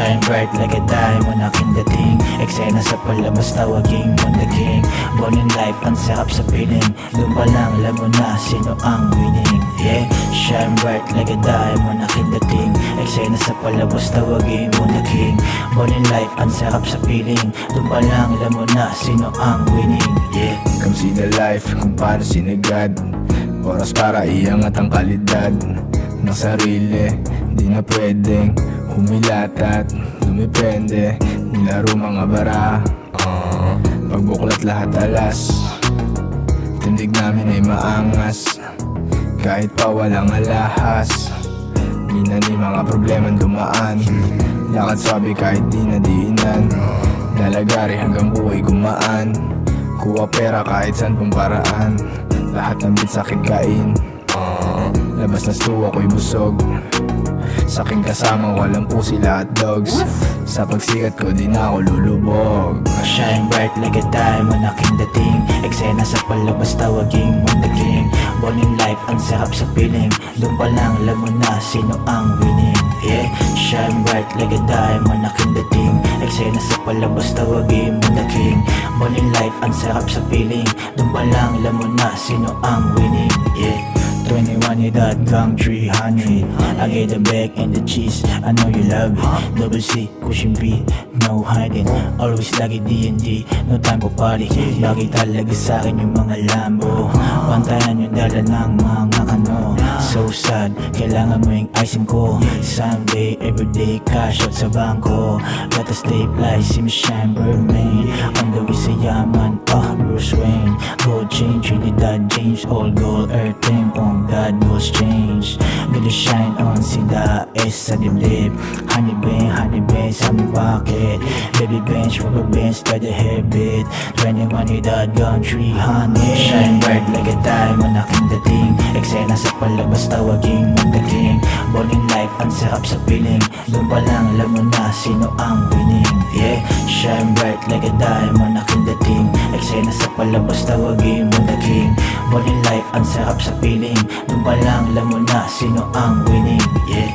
Shine bright like a diamond, aking dating. Eksena sa palabas, tawaging mo the king. Born in life, ang sarap sa piling. Doon pa lang, alam mo na sino ang winning. Yeah, shine bright like a diamond, aking dating. Eksena sa palabas, tawagin mo the king. Born in life, ang sarap sa piling. Doon pa lang, alam mo na sino ang winning. Yeah, come see the life kung paano sinagad. Oras para iangat ang kalidad ng sarili. Di na pwedeng humilat at dumipende. Nilaro mga bara, pagbuklat lahat alas. Tindig namin ay maangas, kahit pa walang alahas. Minani mga problema dumaan, lakad sabi kahit di na diinan. Lalagari hanggang buhay gumaan, kuha pera kahit saan pang paraan. Lahat ng bit sa'kin kain, labas na stuwa ko'y busog. Sa'king kasama walang pusi lahat dogs. Sa pagsikat ko di na ako lulubog. shine bright like a diamond, aking dating. Eksena sa palabas, tawagin mo the king. Born in life, ang sarap sa piling. Doon pa lang, alam mo na sino ang winning. Yeah, shine bright like a diamond, aking dating. Eksena sa palabas, tawagin mo the king. Born in life, ang sarap sa piling. Doon pa lang, alam mo na sino ang winning. Yeah, 21 edad, gang 300. I get the bag and the cheese, I know you love it. Double C, pushing B, no hiding. Always lagi D&D, no time for party. Lagi talaga sa'kin yung mga Lambo. Pantayan yung dala ng mga kano. So sad, kailangan mo yung icing ko. Someday, everyday, cash out sa bangko. Gotta stay fly, see me shine, Birdman. On the way sa yaman, Bruce Wayne. Gold chain, Trinidad James. All gold, earthing, on God goes change. Gonna shine on, sida S sa dibdib. Honey bang sa aming pocket. Baby bench, rubber bands, got the habit. 21 edad, gone 300. Shine bright like a diamond, aking dating. Eksena sa palabas, tawagin mo the king. Born in life, ang sarap sa piling. Doon pa lang, alam mo na sino ang winning. Yeah, shine bright like a diamond, aking dating. Eksena sa palabas, tawagin mo the king. Born in life, ang sarap sa piling. Doon pa lang, alam mo na sino ang winning. Yeah.